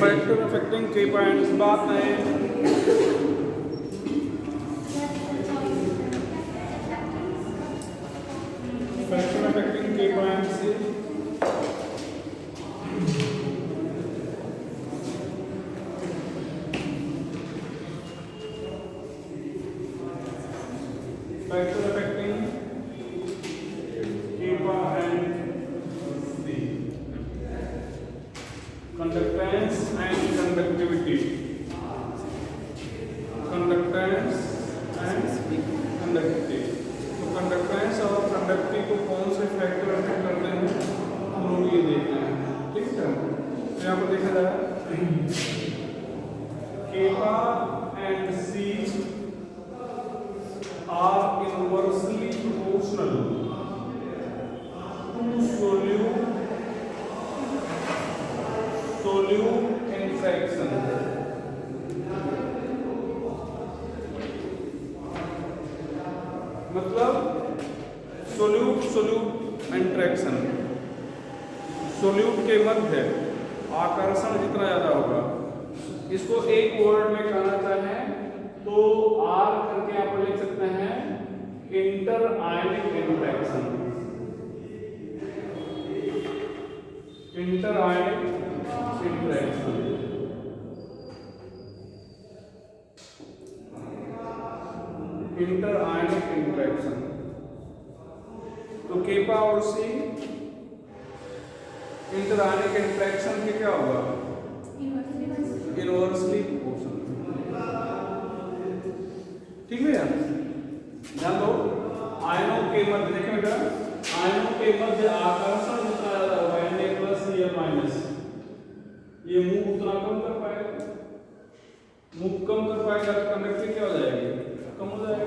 Factor affecting की points बात नहीं। फैक्टर अफेक्टिंग की points factor affecting kappa and C, conductance and conductivity, conductance and conductivity। तो conductance और कंडक्टिविटी को कौन से फैक्टर अफेक्ट करते हैं हम लोग ये देखते हैं, ठीक है। तो यहाँ पर देखा जाए kappa and C are inversely proportional to solute interaction। मतलब सोल्यूट इंटरेक्शन, सोल्यूट के मध्य आकर्षण जितना ज्यादा होगा, इसको एक वर्ड में कहना चाहें तो आर करके आप लिख सकते हैं inter ionic interaction. Inter ionic interaction inter ionic interaction. तो केपा और सी इंटर आयनिक इंटरेक्शन के क्या होगा, इनवर्सली प्रोपोर्शनल, ठीक है यार। ध्यान दो, आयनों के मध्य देखें बेटा, आयनों के मध्य आकर्षण जितना ज्यादा होगा Na प्लस या माइनस, ये मूव उतना कम कर पाएगा, मूव कम कर पाएगा तो कंडक्टिविटी क्या हो जाएगी, कम हो जाएगा,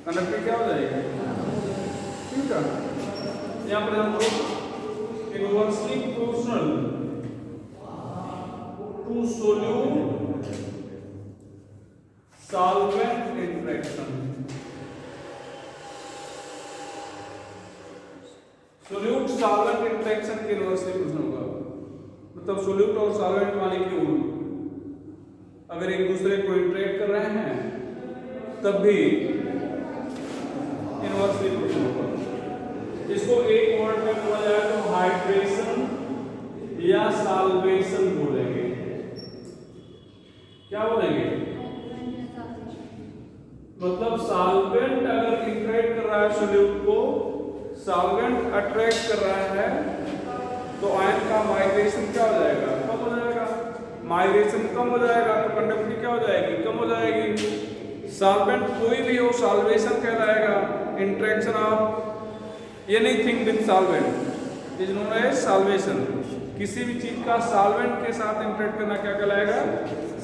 कंडक्टिविटी क्या हो जाएगी, ठीक है। यहाँ पर हम लोग inversely proportional to solute solvent interaction. Solute solvent interaction के इनवर्सली प्रोपोर्शनल होगा, मतलब सोल्यूट और सॉल्वेंट मॉलिक्यूल अगर एक दूसरे को इंटरेक्ट कर रहे हैं तब भी इनवर्सली प्रोपोर्शनल होगा। इसको एक वर्ड में बोला जाए तो हाइड्रेशन या सॉल्वेशन बोलेंगे। क्या बोलेंगे, मतलब सॉल्वेंट अगर इंटरेक्ट कर रहा है सोल्यूट को, सॉल्वेंट अट्रैक्ट कर रहा है तो आयन का माइग्रेशन क्या हो जाएगा, कम हो जाएगा। माइग्रेशन कम हो जाएगा तो कंडक्टिविटी क्या हो जाएगी, कम हो जाएगी। सॉल्वेंट कोई भी हो सॉल्वेशन कहलाएगा, interaction of anything with solvent is known as solvation. किसी भी चीज का सॉल्वेंट के साथ इंटरेक्ट करना क्या कहलाएगा,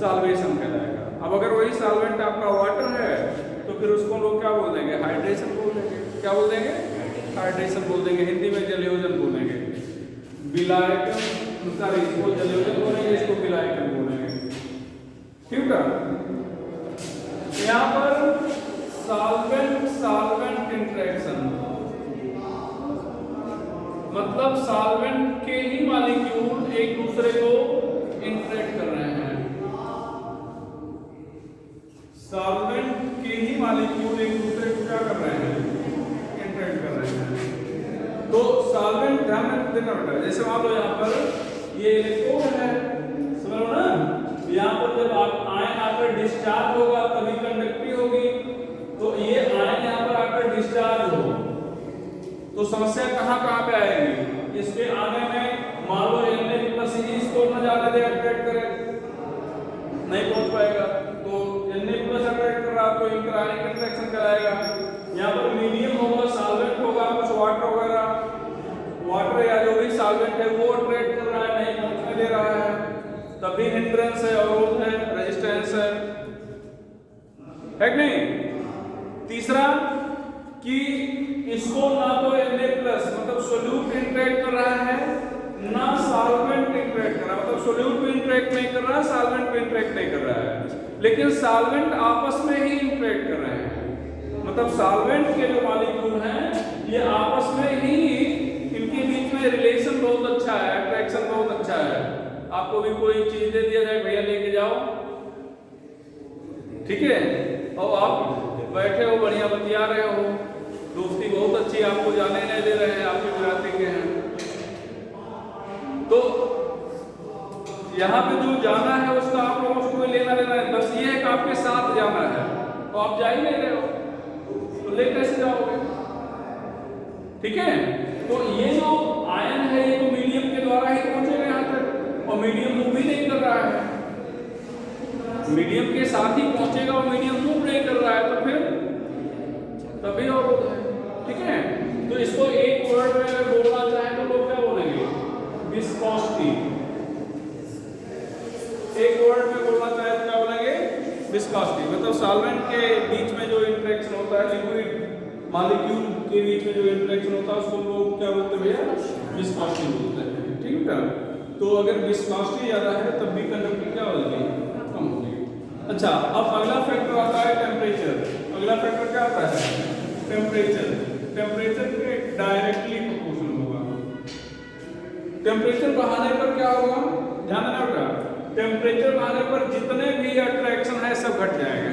सॉल्वेशन कहलाएगा। अब अगर वही सॉल्वेंट आपका वाटर है तो फिर उसको लोग क्या बोल देंगे, हाइड्रेशन बोल देंगे। क्या बोल देंगे, हाइड्रेशन बोल देंगे, हिंदी में जलयोजन बोलेंगे। विलायकन, सॉरी इसको जलयोजन बोलेंगे, इसको विलायकन बोलेंगे, ठीक है। यहाँ पर सॉल्वेंट इंटरेक्शन मतलब सॉल्वेंट के ही मॉलिक्यूल एक दूसरे को इंटरेक्ट कर रहे हैं, सॉल्वेंट के ही मॉलिक्यूल एक दूसरे को क्या कर रहे हैं, इंटरेक्ट कर रहे हैं। तो सॉल्वेंट ध्यान देना बेटा, जैसे मान लो यहाँ पर ये इलेक्ट्रोड है, समझ लो ना, यहाँ पर जब आयन आकर डिस्चार्ज होगा तभी कंडक्टिविटी होगी। तो ये आयन यहाँ पर आकर डिस्चार्ज हो तो समस्या कहाँ पे आएगी, इसके आने में मान लो Na प्लस इसको न जाने दे, अट्रैक्ट करे, नहीं पहुंच पाएगा। तो Na प्लस अट्रैक्ट कर रहा तो इंटर आयनिक इंटरेक्शन कराएगा। यहाँ पर मीडियम होगा, सॉल्वेंट होगा, कुछ वाटर वगैरह, वाटर या जो भी सॉल्वेंट है वो अट्रैक्ट कर रहा है, नहीं पहुंचने दे रहा है, तभी हिंड्रेंस है, अवरोध है, रेजिस्टेंस है कि नहीं। तीसरा कि इसको ना तो Na प्लस मतलब सोल्यूट इंटरेक्ट कर रहा है, ना सॉल्वेंट इंटरेक्ट कर रहा है, मतलब सोल्यूट भी इंटरेक्ट नहीं कर रहा है, सॉल्वेंट भी इंटरेक्ट नहीं कर रहा है, लेकिन सॉल्वेंट आपस में ही इंटरेक्ट कर रहे हैं। मतलब सॉल्वेंट के जो मॉलिक्यूल हैं ये आपस में ही, इनके बीच में रिलेशन बहुत अच्छा है, अट्रैक्शन बहुत अच्छा है। आपको भी कोई चीज दे दिया जाए, भैया लेके जाओ, ठीक है, और आप बैठे हो बढ़िया बतिया रहे हो, दोस्ती बहुत अच्छी, आपको जाने नहीं दे रहे हैं, आपके गुजराती के हैं, तो यहाँ पे जो जाना है उसका आप लोगों को कोई लेना देना है, बस ये है कि आपके साथ जाना है, तो आप जा ही नहीं रहे हो, तो ले कैसे जाओगे? ठीक है, तो ये जो आयन है ये तो मीडियम के द्वारा ही पहुंचेगा यहाँ तक, और मीडियम मूव भी नहीं कर रहा है, मीडियम के साथ ही पहुंचेगा और मीडियम मूव नहीं कर रहा है, तो फिर तभी अवरोध है। ठीक है, तो इसको एक वर्ड में अगर बोलना चाहे तो लोग क्या बोलेंगे? विस्कोसिटी। एक वर्ड में बोलना चाहे तो क्या बोलेंगे? विस्कोसिटी। मतलब सॉल्वेंट के बीच में जो इंटरेक्शन होता है, लिक्विड मॉलिक्यूल के बीच में जो इंटरेक्शन होता है उसको लोग क्या बोलते हैं भैया? विस्कोसिटी बोलते हैं। ठीक है, तो अगर विस्कोसिटी ज्यादा है तब भी कंडक्टिविटी क्या होगी? कम होगी। अच्छा, अब अगला फैक्टर आता है टेम्परेचर। अगला फैक्टर क्या आता है? टेम्परेचर। टेम्परेचर के डायरेक्टली प्रोपोर्शनल होगा। टेम्परेचर बढ़ाने पर क्या होगा? ध्यान देना होगा, टेम्परेचर बढ़ाने पर जितने भी अट्रैक्शन है सब घट जाएंगे।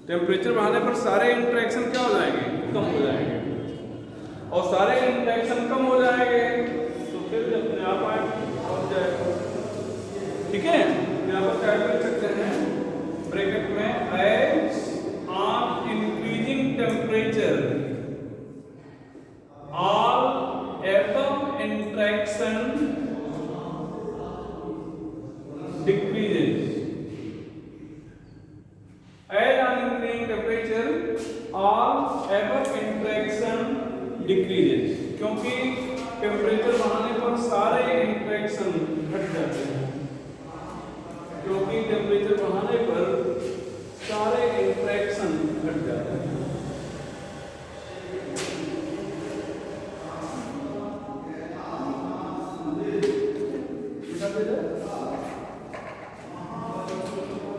टेम्परेचर बढ़ाने पर सारे इंटरेक्शन क्या हो जाएंगे? कम हो जाएंगे, और सारे इंटरेक्शन कम हो जाएंगे तो फिर अपने आप पहुंच जाएगा। ठीक है, यहाँ पर क्या कर सकते हैं ब्रैकेट में, as on increasing temperature all atom interaction decreases. As on increasing temperature, all atom interaction decreases, क्योंकि टेम्परेचर बढ़ाने पर सारे इंटरेक्शन घट जाते हैं, क्योंकि टेम्परेचर बढ़ाने पर सारे इंटरेक्शन घट जाते हैं।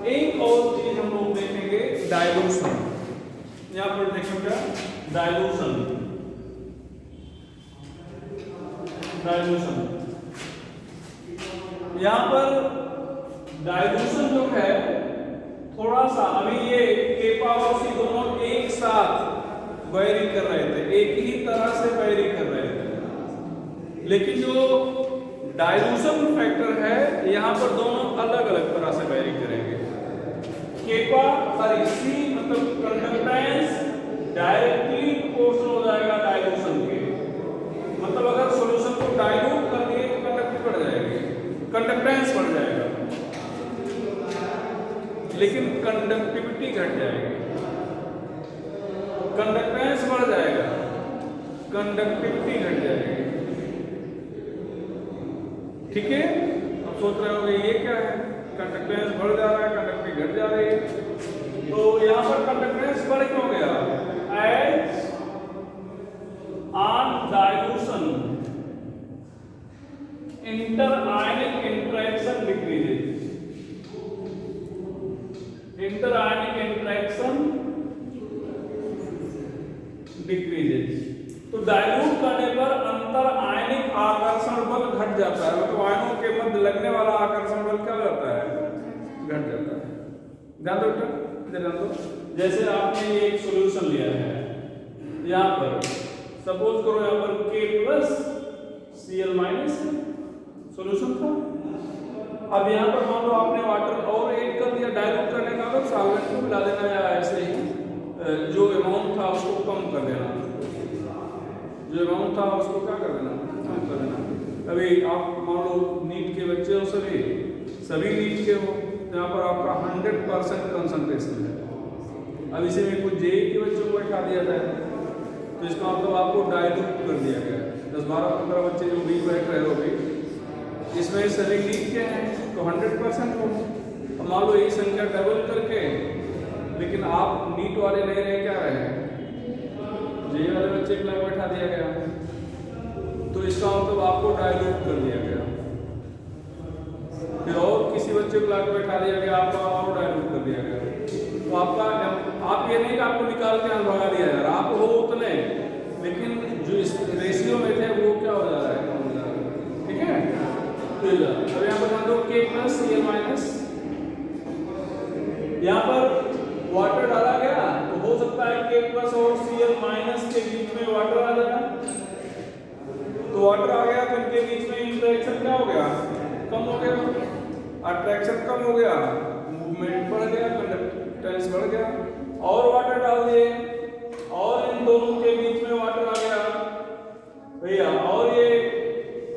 एक और चीज हम लोग देखेंगे, डाइल्यूशन। यहां पर देखेंगे डाइल्यूशन। डाइल्यूशन यहां पर डाइल्यूशन जो है थोड़ा सा, अभी ये K पावर C दोनों एक साथ वेरी कर रहे थे, एक ही तरह से वेरी कर रहे थे, लेकिन जो डाइल्यूशन फैक्टर है यहां पर दोनों अलग अलग तरह से वेरी करेंगे। केपा और C मतलब कंडक्टेंस डायरेक्टली प्रोपोर्शनल हो जाएगा डाइल्यूशन के, मतलब अगर सॉल्यूशन को डाइल्यूट कर दिए तो कंडक्टिविटी बढ़ जाएगी, कंडक्टेंस बढ़ जाएगा, लेकिन कंडक्टिविटी घट जाएगी। कंडक्टेंस बढ़ जाएगा, कंडक्टिविटी घट जाएगी। ठीक है, अब सोच रहे होंगे ये क्या है, कंडक्टेंस बढ़ जा रहा है, कंडक्टिविटी घट जा रही है, तो यहां पर कंडक्टेंस बढ़ क्यों गया? As on dilution inter ionic interaction decreases. Inter ionic interaction decreases, तो डाइल्यूट करने पर अंतर आयनिक आकर्षण बल घट जाता है, मतलब आयनों के मध्य लगने वाला आकर्षण बल क्या हो जाता है? घट जाता है। ध्यान दो बेटा, ध्यान दो। जैसे आपने ये एक सॉल्यूशन लिया है, यहाँ पर सपोज करो यहाँ पर K plus Cl minus solution था। अब यहाँ पर मान लो आपने वाटर और ऐड कर दिया, डाइल्यूट करने का मतलब सॉल्वेंट को मिला देना या ऐसे ही जो अमाउंट था उसको कम कर देना, जो अमाउंट था उसको क्या कर देना? कम कर देना। अभी आप मान लो नीट के बच्चे हो, सभी नीट के हो, यहाँ पर आपका 100% कंसंट्रेशन है। अब इसी में कुछ जेई के बच्चों को बैठा दिया जाए तो इसका मतलब आपको डाइल्यूट कर दिया गया। 10, 12, 15 बच्चे जो भी बैठ रहे हो गए, इसमें सभी नीट के हैं तो 100% हो। अब मान लो यही संख्या डबल करके, लेकिन आप नीट वाले नहीं रहे, क्या रहे? जेई वाले बच्चे को बैठा दिया गया। तो इसका मतलब आपको डाइल्यूट कर दिया गया। फिर और किसी बच्चे को लाके बैठा दिया गया, आपका और डाइल्यूट कर दिया गया। तो आपका आप ये नहीं कि आपको निकाल के भगा दिया जा रहा, आप हो उतने, लेकिन जो इस रेशियो में थे वो क्या हो जा रहा है, कम हो जा रहा है। ठीक है, तो अब यहाँ पर मान लो K प्लस Cl माइनस, यहाँ पर वाटर डाला गया तो हो सकता है K प्लस और Cl माइनस के बीच में वाटर आ जाएगा। तो वाटर आ गया तो इनके बीच में इंटरेक्शन क्या हो गया, कम हो गया, अट्रैक्शन कम हो गया, मूवमेंट बढ़ गया, कंडक्टेंस बढ़ गया। और वाटर डाल दिए और इन दोनों के बीच में वाटर आ गया भैया, और ये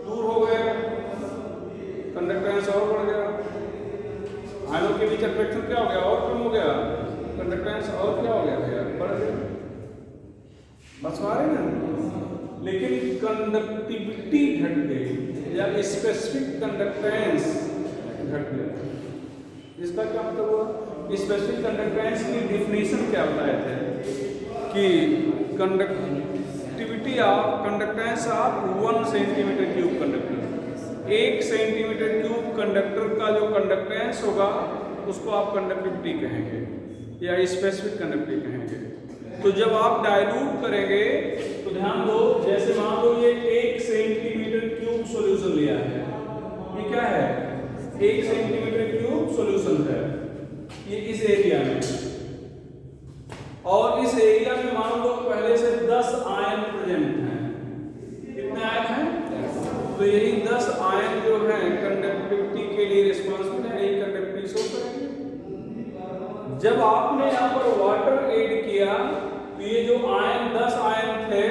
दूर हो गए, कंडक्टेंस और बढ़ गया। आयनों के बीच अट्रैक्शन क्या हो गया, और कम हो गया, कंडक्टेंस और क्या हो गया भैया, बढ़ गया। बस आ रहे ना, लेकिन कंडक्टिविटी घट गई या स्पेसिफिक कंडक्टेंस घट गया। इसका क्या मतलब हुआ, स्पेसिफिक कंडक्टेंस की डिफिनीशन क्या बताए थे कि conductivity of conductance of 1 centimetre cube conductor, 1 centimetre cube conductor का जो कंडक्टेंस होगा उसको आप कंडक्टिविटी कहेंगे या स्पेसिफिक कंडक्टिविटी कहेंगे। तो जब आप डाइल्यूट करेंगे तो ध्यान दो, जैसे मान लो ये 1 सेंटीमीटर क्यूब सॉल्यूशन लिया है, ये क्या है, 1 सेंटीमीटर क्यूब सॉल्यूशन है ये इस एरिया में, और इस एरिया में मान लो पहले से 10 आयन प्रेजेंट हैं। कितने आयन हैं, तो यही 10 आयन जो हैं कंडक्टिविटी के लिए रिस्पांसिबल है, यही कंडक्टिविटी शो करेंगे। जब आपने यहाँ पर वाटर ऐड किया तो ये जो आयन 10 आयन थे,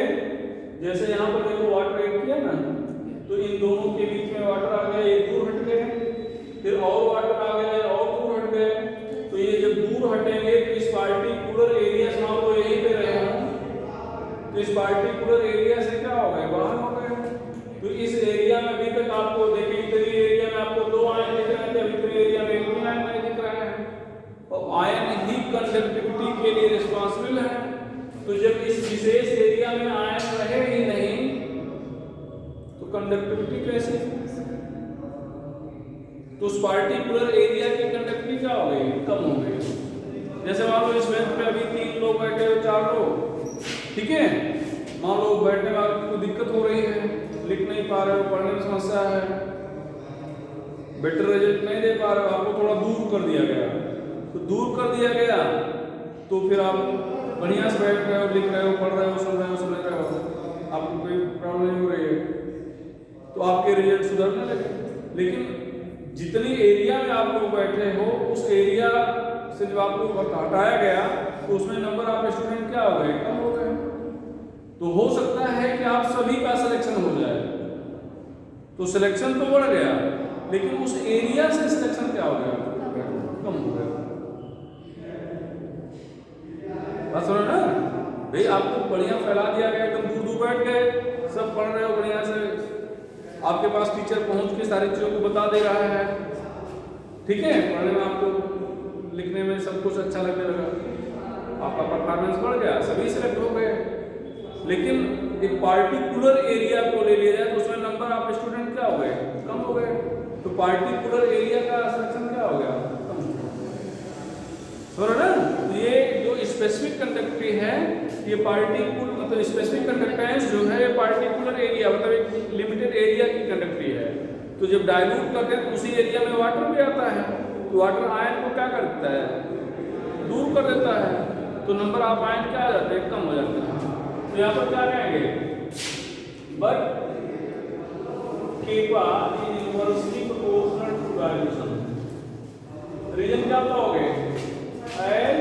जैसे यहाँ पर देखो वाटर ऐड किया ना, तो इन दोनों के बीच में वाटर आ गया, ये दूर हट गए, फिर और वाटर आ गए और दूर हट गए। तो ये जब दूर हटेंगे तो इस पार्टिकुलर एरिया से मान लो यहीं पे रहे हैं, तो इस पार्टिकुलर एरिया से क्या हो गए, बाहर हो गए। तो इस एरिया में अभी तक आपको देखिए, इतनी एरिया में आपको 2 आयन दिख रहे थे, अभी इतनी एरिया में 1 आयन नहीं दिख रहे हैं, और आयन ही कंडक्टिविटी के लिए रिस्पांसिबल है। तो जब इस विशेष एरिया में आयन रहे ही नहीं तो कंडक्टिविटी कैसे, तो उस पार्टिकुलर एरिया की कंडक्टिविटी क्या हो गई, कम हो गई। जैसे मान लो इस बेंच पे अभी 3 लोग बैठे हो, 4 लोग, ठीक है, मान लो बैठने में आपको दिक्कत हो रही है, लिख नहीं पा रहे हो, पढ़ने में समस्या है, बेटर रिजल्ट नहीं दे पा रहे हो, आपको थोड़ा दूर कर दिया गया। तो दूर कर दिया गया तो फिर आप बढ़िया से बैठ रहे हो, लिख रहे हो, पढ़ रहे हो, सुन रहे हो, समझ रहे हो, आपको कोई प्रॉब्लम नहीं हो रही है, तो आपके रिजल्ट सुधरने लगे। लेकिन जितनी एरिया में आप लोग बैठे हो उस एरिया से जब आपको हटाया गया तो उसमें नंबर ऑफ स्टूडेंट क्या हो गए, कम हो गए। तो हो सकता है कि आप सभी का सिलेक्शन हो जाए, तो सिलेक्शन तो बढ़ गया लेकिन उस एरिया से सिलेक्शन क्या हो गया, कम हो गया। बात सुनो ना भाई, आपको बढ़िया फैला दिया गया, एकदम दूर दूर बैठ गए, सब पढ़ रहे हो बढ़िया से, आपके पास टीचर पहुंच के सारी चीजों को बता दे रहा है, ठीक है, पढ़ने में आपको लिखने में सब कुछ अच्छा लगने लगा, आपका परफॉर्मेंस बढ़ गया, सभी सिलेक्ट हो गए। लेकिन एक पार्टिकुलर एरिया को ले लिया जाए तो उसमें नंबर ऑफ स्टूडेंट क्या हो गए, कम हो गए। तो पार्टिकुलर एरिया का सिलेक्शन क्या हो गया, कम हो गया। ना ये जो स्पेसिफिक कंडक्टिविटी है, ये पार्टिकुलर मतलब स्पेसिफिक कंडक्टेंस जो है ये पार्टिकुलर एरिया मतलब एक लिमिटेड एरिया की कंडक्टिविटी है। तो जब डाइल्यूट करते हैं तो उसी एरिया में वाटर भी आता है, तो वाटर आयन को क्या कर देता है, दूर कर देता है, तो नंबर ऑफ आयन क्या आ जाते हैं, कम हो जाते हैं। तो यहाँ पर क्या कहेंगे, but kappa is inversely proportional to dilution. Reason क्या बताओगे, as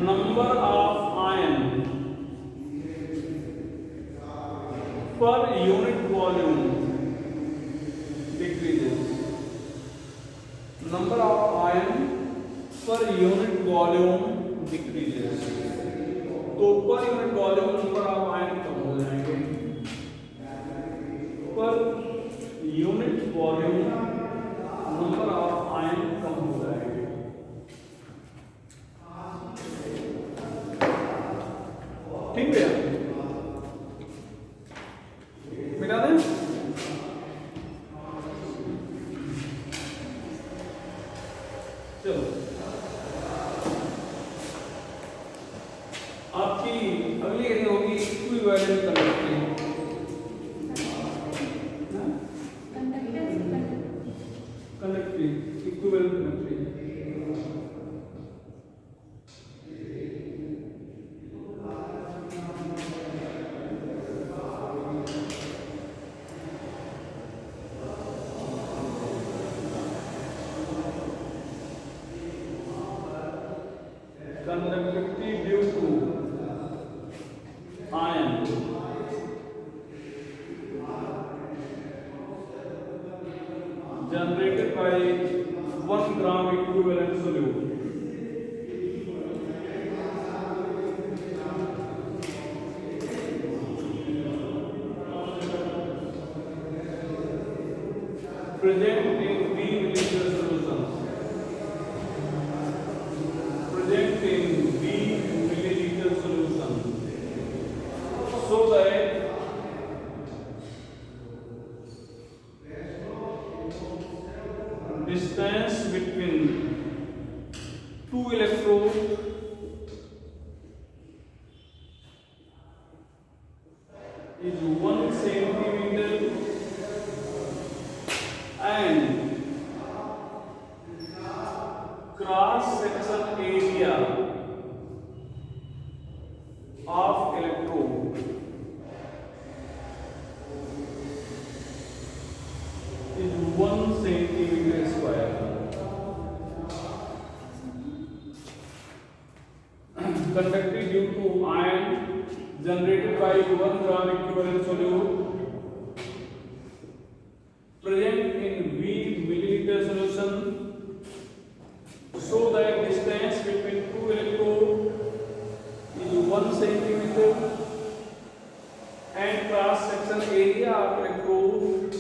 number of ion per unit volume decreases, number of ion per unit volume decreases. तो per unit volume number of ion कम हो जाएंगे, per unit volume number of ion कम हो जाएंगे। ठीक है, अगली हेडिंग होगी equivalent conducting. Conducting equivalent conducting conductivity due to ion generated by 1 gram equivalent solute present in V milliliter solution. Present in V milliliter solution, so that distance between two electrodes is 1 centimeter and cross section area of electrode is 1 centimeter square. Conducted due to ion generated by 1 gram equivalent solute present in V milliliter solution, so that distance between two electrodes is 1 centimeter and cross section area of electrode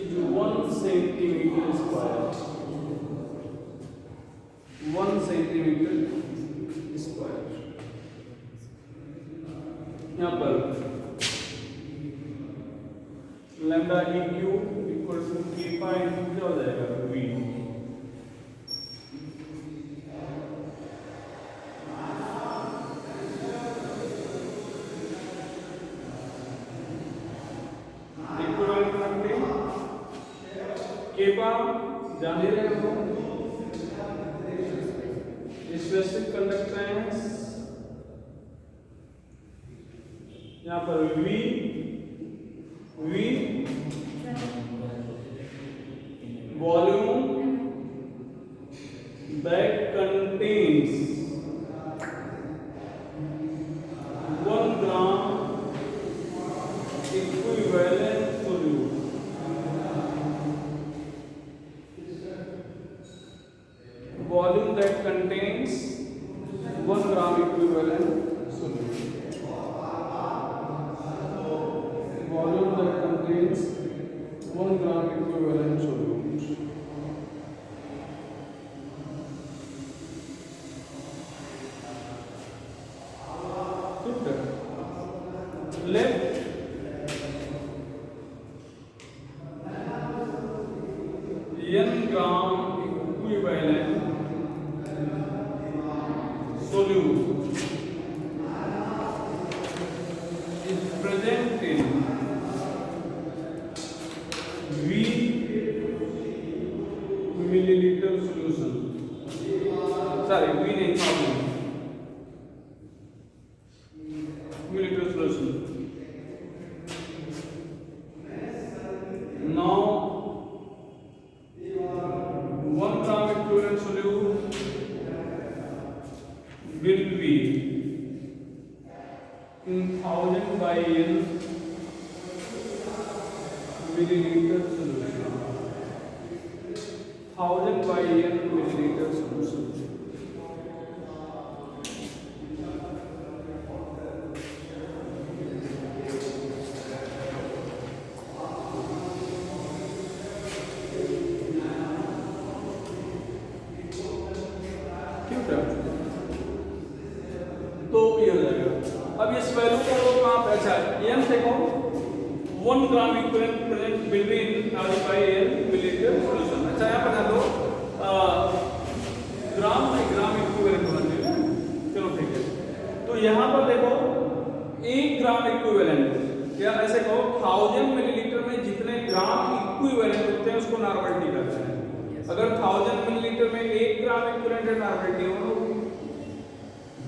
is 1 centimeter square. 1 centimeter square. यहाँ पर lambda EQ equal to K pi into क्या हो जाएगा V। Equivalent conducting K pi जान ही रहे हो, specific conductance यहाँ पर V volume that contains 1 gram equivalent solute. Volume that contains 1 gram equivalent solute. Volume that contains 1 gram equivalent solute. Let n gram equivalent solute is present in V milliliter solution. Sorry, V नहीं था milliliter solution. Now 1 gram equivalent solute will be in 1000 by n milliliter solution. 1000 by n milliliter solution. तो ये हो जाएगा। अब इस value को कहाँ पे, अच्छा n देखो 1 gram equivalent present between 1000 by n millilitre solution. अच्छा यहाँ पर दो ग्राम में ग्राम इक्विवेलेंट होना चाहिए। चलो ठीक है, तो यहाँ पर देखो 1 ग्राम इक्विवेलेंट, या ऐसे कहो 1000 मिलीलीटर में जितने ग्राम इक्विवेलेंट होते हैं उसको नॉर्मलिटी कहते हैं। अगर 1000 मिलीलीटर में 1 ग्राम इक्विवेलेंट है नॉर्मलिटी होगी,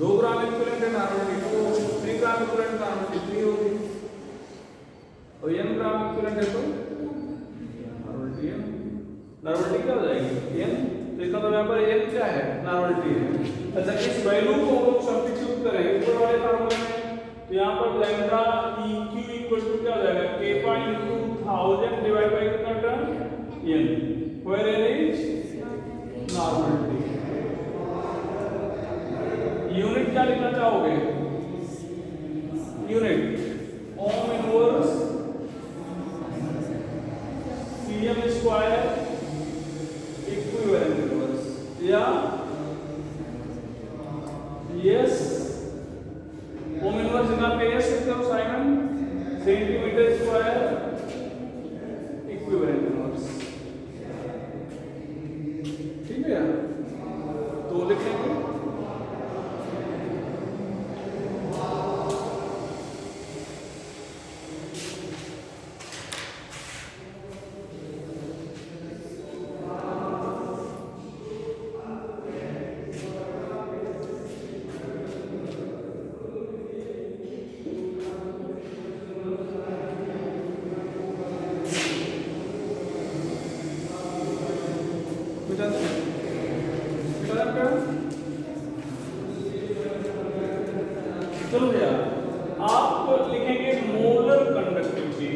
2 ग्राम इक्विवेलेंट है नॉर्मलिटी 2 होगी, 3 ग्राम इक्विवेलेंट नॉर्मलिटी 3 होगी, और n ग्राम इक्विवेलेंट है तो नॉर्मलिटी n। नॉर्मलिटी क्या हो जाएगी n, तो इसका मतलब यहाँ पर n क्या है, नॉर्मलिटी है। अच्छा, इस वैल्यू को हम लोग सब्स्टिट्यूट करें ऊपर वाले फार्मूले में, तो यहाँ पर लैम्डा eq इक्वल टू क्या हो जाएगा, k इनटू 1000 डिवाइड बाय कितना term n, where n is normality. Unit क्या लिखना चाहोगे, यूनिट ओम inverse cm square equivalent inverse, या यस ओम इनवर्स ना पे यस लिखते हो Simon, centimetre square equivalent inverse, ठीक है। तो लिखेंगे चलो भैया, आप लिखेंगे मोलर कंडक्टिविटी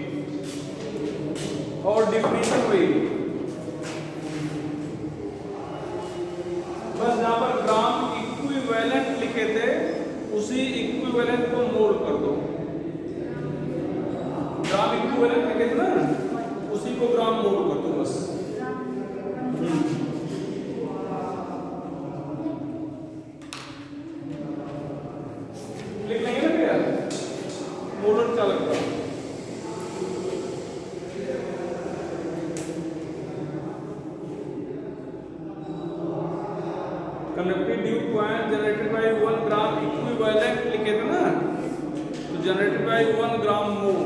और डिफिनेशन वही, बस जहां पर ग्राम इक्विवेलेंट लिखे थे उसी इक्विवेलेंट को मोल कर दो, ग्राम इक्विवेलेंट लिखे थे ना उसी को ग्राम मोल कर दो बस। लिख लेंगे ना भैया, मोलर क्या लगता है, conductive point generated by 1 gram equivalent लिखे थे ना, तो जनरेटेड बाय 1 ग्राम मोल।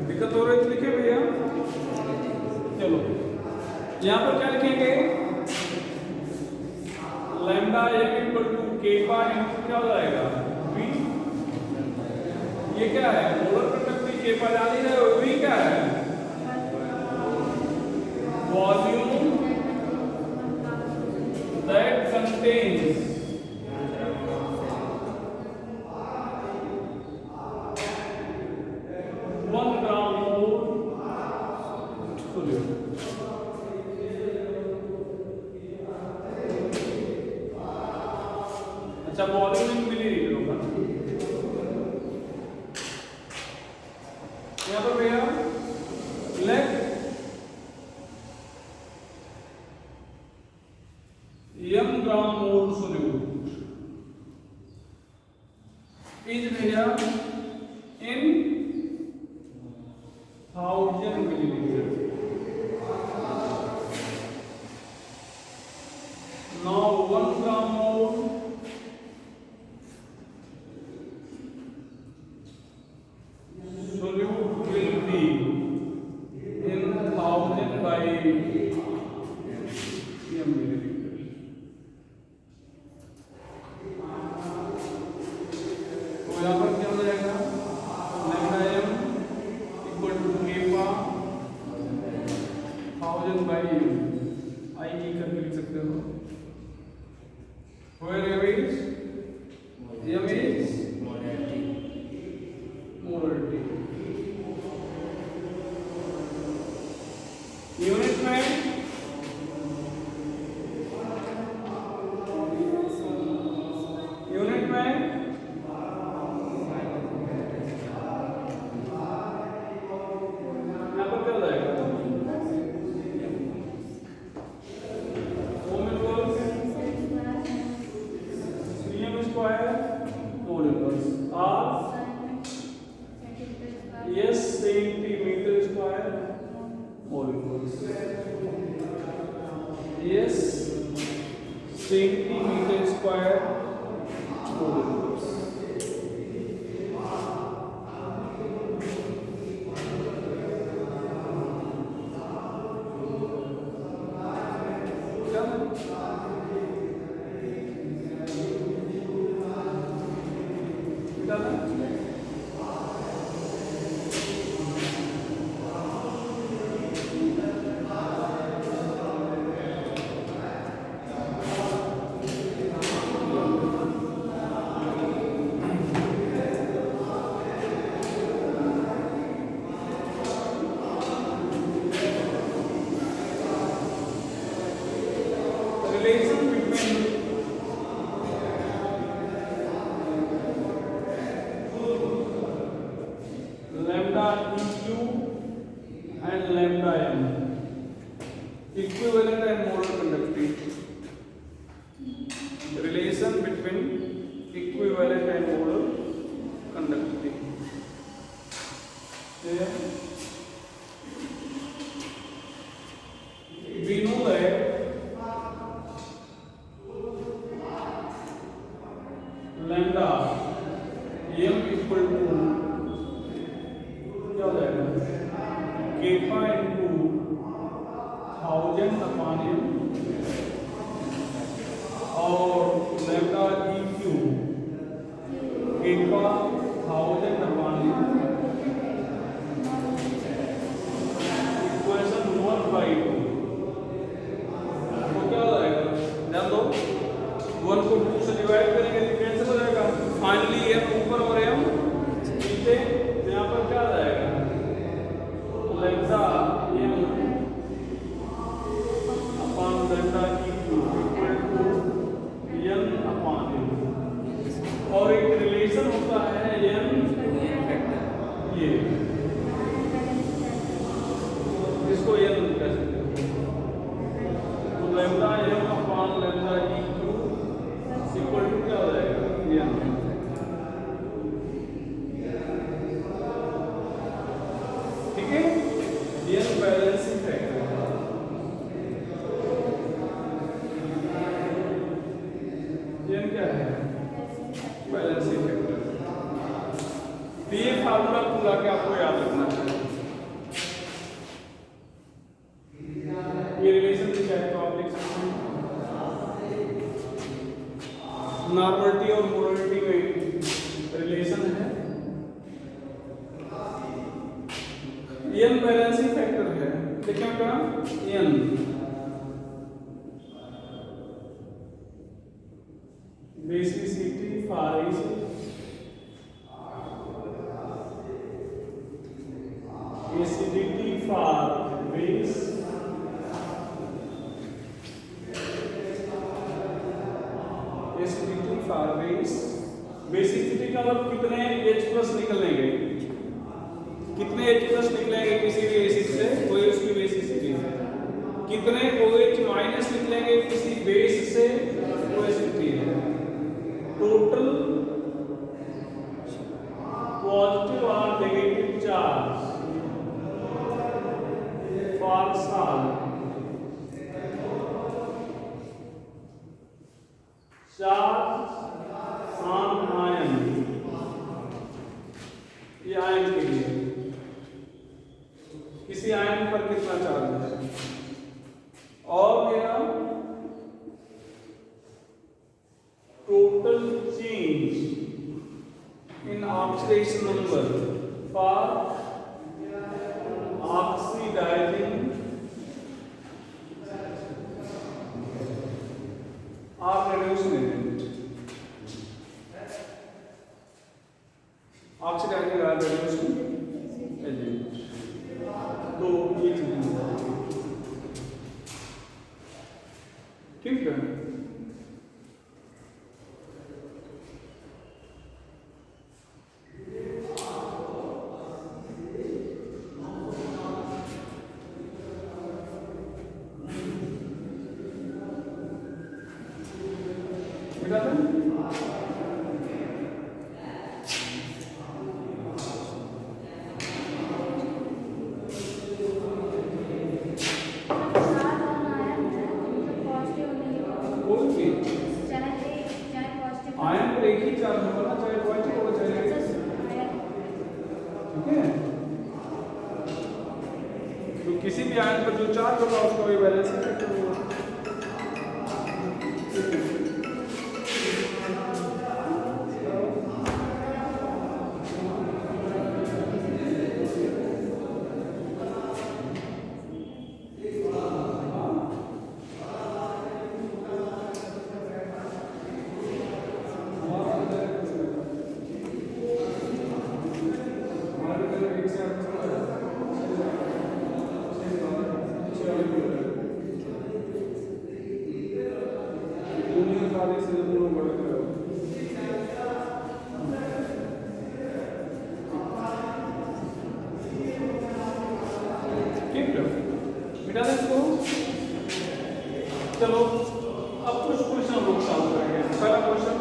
दिक्कत हो रही तो लिखे भैया, चलो यहाँ पर क्या लिखेंगे, lambda m equal to k बार इनटू क्या हो जाएगा v, ये क्या है मोलर कंडक्टिविटी, k पर जान ही रहे हो, v क्या है वॉल्यूम दैट कंटेन्स अच्छा वॉल्यूम इन मिलीलीटर होगा यहाँ पर भैया, let m gram mole solute is भैया in 1000 milliliter. Now 1 gram mole solute will be in 1000 by m milliliter. तो यहाँ पर क्या हो जाएगा, lambda m equal to k का 1000 by m, I की करके लिख सकते हो, where m is molarity. Unit में यहाँ पर क्या हो जाएगा, ohm inverse meter square relation between lambda eq and lambda m, equivalent and molar conductivity. Relation between equivalent and molar conductivity. We know that lambda m equal to क्या हो जाएगा kappa into 1000 upon m और lambda eq kappa 1000 upon m equation 1/2 तो क्या हो जाएगा ध्यान दो 1 को 2 से डिवाइड करेंगे तो कैंसिल हो जाएगा फाइनली m ऊपर और m नीचे यहाँ पर क्या आ जाएगा lambda m upon lambda eq equal to n upon m और एक रिलेशन होता है n ये इसको n कह सकते हैं तो lambda m upon lambda eq equal to क्या हो जाएगा n ठीक है n बैलेंसिंग फैक्टर n क्या है बैलेंसिंग फैक्टर तो ये फार्मूला पूरा के आपको याद रखना चाहिए ये रिलेशन से चाहे तो आप लिख सकते हैं नॉर्मलिटी और मोलरिटी में रिलेशन है n बैलेंसिंग फैक्टर है देखिए क्या n basicity Fares acidity for base acidity for base basicity का मतलब कितने H+ निकलेंगे कितने H+ निकलेंगे किसी भी एसिड से वही उसकी बेसिसिटी है कितने OH- निकलेंगे किसी बेस से वो एसिडिटी है टोटल पॉजिटिव और negative charge for salt charge on ion ये आयन के लिए किसी आयन पर कितना चार्ज है और मेरा total change in oxidation number for oxidising और रेड्यूसिंग एजेंट ऑक्सीडाइजिंग और रेड्यूसिंग एजेंट तो ये चीजें ठीक है बेटा किसी भी आयन पर जो चार्ज होगा उसका वही वैलेंसी फैक्टर होगा। चलो अब कुछ क्वेश्चन लोग सॉल्व करेंगे। पहला क्वेश्चन,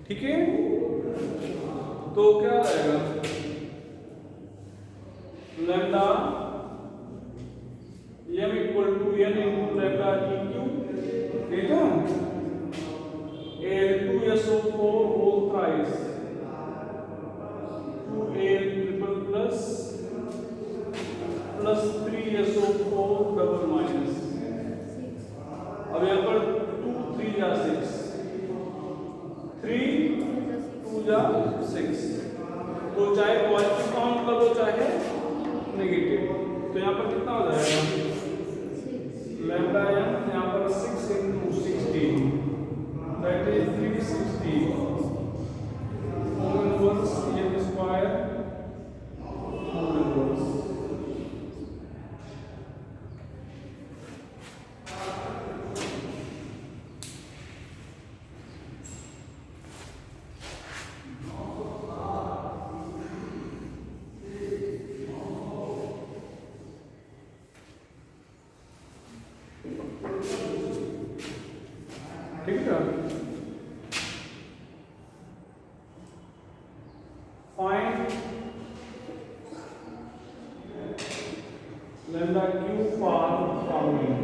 ठीक है, तो क्या आएगा lambda m equal to n into lambda EQ, ठीक है, Al2SO4 whole thrice 2Al triple plus 3SO4 double minus. अब यहाँ पर 2 3 या 6, 3 2 या 6, तो चाहे पॉजिटिव काउंट कर लो चाहे नेगेटिव, तो यहाँ पर कितना हो जाएगा लैम्डा m यहाँ पर 6 into 16, that is 360 whole inverse m square whole inverse। ठीक है, find lambda Q for following.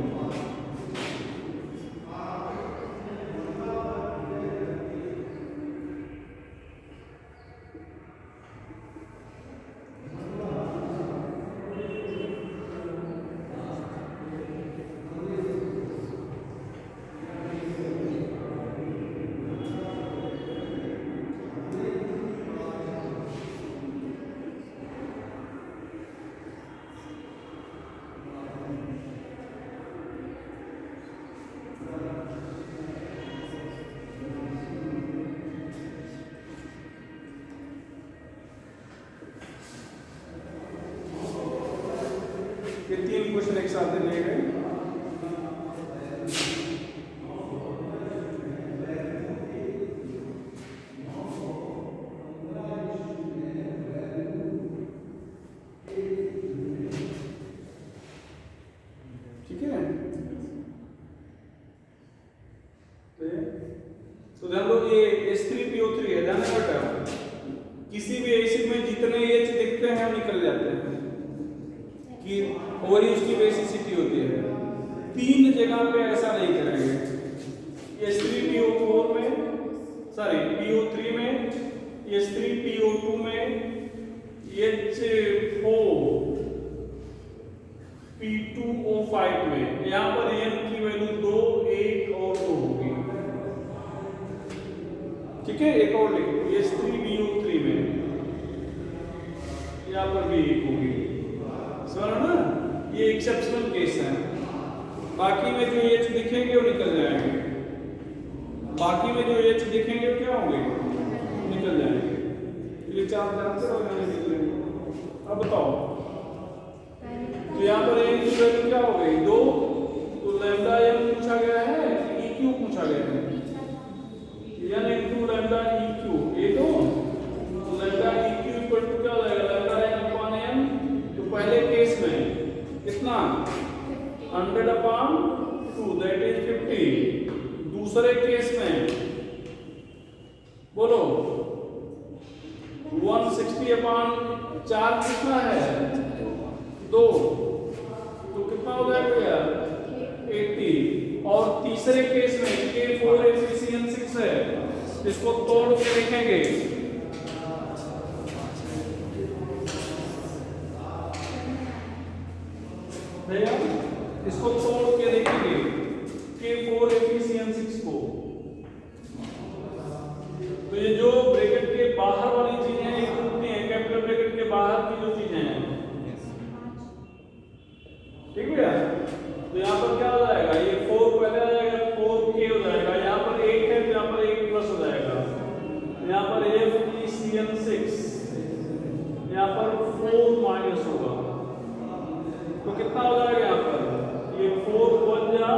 ये 3 क्वेश्चन एक साथ दिए गए। ठीक है, तो ध्यान दो ये H3PO3 है, ध्यान रखना किसी भी एसिड में जितने H दिखते हैं निकल जाते हैं कि वही उसकी बेसिसिटी होती है। 3 जगह पे ऐसा नहीं करेंगे, H3PO4 में, सॉरी PO3 में, H3PO2 में, H4P2O5 में, यहाँ पर n की वैल्यू 2 1 और 2 होगी। ठीक है, एक और लिखो H3PO3 में यहाँ पर भी 1 होगी, समझ ना। ये एक्सेप्शनल केस है। बाकी में जो एच दिखेंगे वो निकल जाएंगे, बाकी में जो एच दिखेंगे वो क्या होंगे, निकल जाएंगे। ये चार आंसर हो जाने निकलेंगे। अब बताओ, तो यहाँ पर एन की वैल्यू क्या हो गई 2, तो लैम्डा एम पूछा गया है, ई क्यू पूछा गया है, N into lambda E Q, ये तो lambda E Q equal to क्या हो जाएगा, लैम्डा एन अपॉन एम। तो पहले केस में कितना 100 अपॉन 2 दैट इज 50। दूसरे केस में बोलो 160 अपॉन 4 कितना है 2, तो कितना हो जाएगा 80। और तीसरे केस में K4 FeCN6 है, इसको तोड़ के लिखेंगे, भैया इसको तोड़ के लिखेंगे K4 FeCN6 को। तो ये जो ब्रैकेट के बाहर वाली चीजें हैं ये कितनी है, कैपिटल ब्रैकेट के बाहर की जो चीजें हैं, ठीक है। तो यहाँ पर क्या हो जाएगा, ये 4 पहले आ जाएगा, 4K हो जाएगा, यहाँ पर 8 है तो यहाँ पर 8 प्लस हो जाएगा, यहाँ पर FeCN6, यहाँ पर 4 माइनस होगा, तो कितना हो जाएगा यहाँ पर, ये 4 1 जा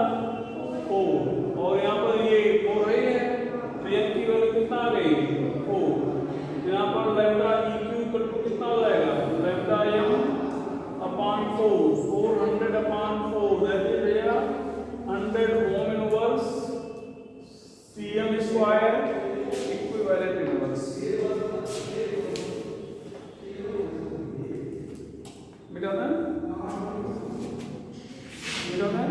4, और यहाँ पर ये 4 रही है, तो n की वैल्यू कितना आ गई 4। तो यहाँ पर lambda E Q equal to कितना हो जाएगा, lambda M upon 4, 400 upon 4 that is 100 ohm inverse Cm square equivalent inverse. मिटाना है, मिटाना है।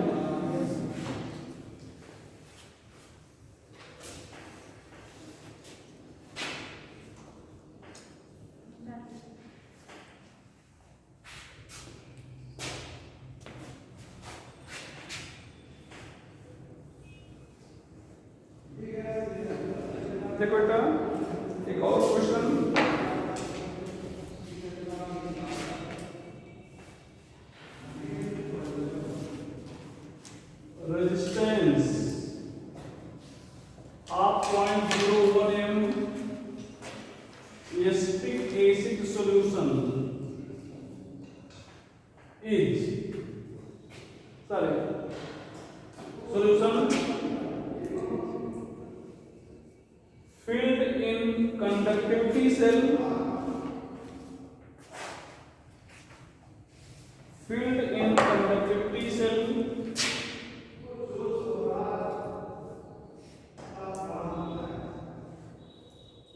देखो बेटा एक और question, resistance of 0.01 m acetic acid solution is solution filled in conductivity cell, filled in conductivity cell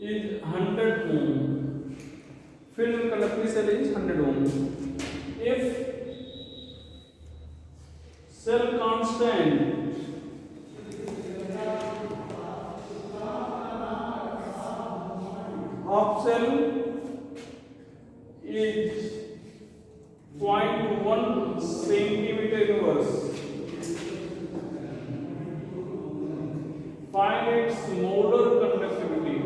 is 100 ohm, filled in conductivity cell is 100 ohm. If cell constant of cell is 0.1 centimeter inverse, find its molar conductivity.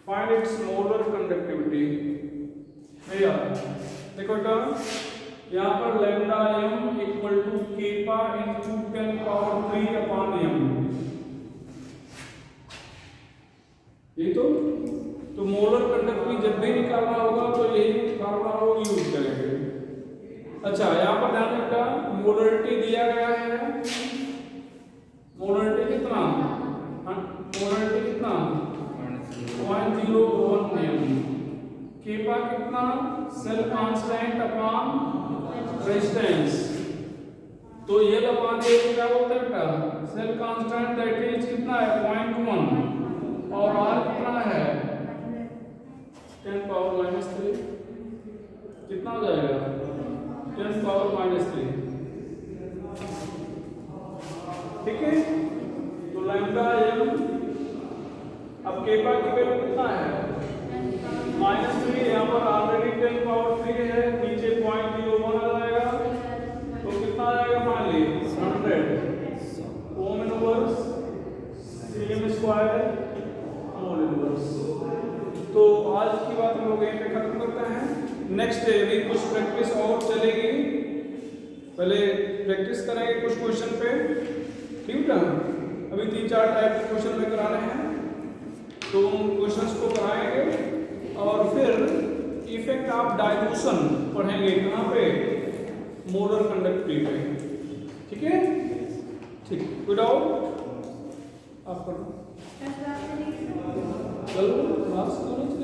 Find its molar conductivity. भैया देखो बेटा यहाँ पर lambda M equal to kappa into 10⁻³ upon M, ये तो molar conductivity जब भी निकालना होगा तो यही फार्मूला हम यूज करेंगे। अच्छा यहाँ पर ध्यान रखना मोलरिटी दिया गया है, मोलरिटी कितना 0.01 m, केपा कितना सेल कांस्टेंट अपॉन रेजिस्टेंस, तो ये अपॉन ये क्या होता है बेटा सेल कांस्टेंट दैट इज कितना है 0.1 और आर कितना है 10⁻³ कितना हो जाएगा 10⁻³, ठीक है। तो लैम्डा एम अब केपा की वैल्यू कितना है -3, यहाँ पर ऑलरेडी 10⁻³ है, नीचे 0.01 आ जाएगा, तो कितना आ जाएगा finally 100 ohm inverse Cm square mole inverse. तो आज की नेक्स्ट डे भी कुछ प्रैक्टिस और चलेगी, पहले प्रैक्टिस करेंगे कुछ क्वेश्चन पे, ठीक है। अभी 3-4 टाइप के क्वेश्चन में कराने हैं, तो उन क्वेश्चंस को कराएंगे और फिर इफेक्ट ऑफ डाइल्यूशन पढ़ेंगे कहाँ पे, मोलर कंडक्टिविटी पे, ठीक है। ठीक, कोई डाउट आप करो, चलो क्लास करो।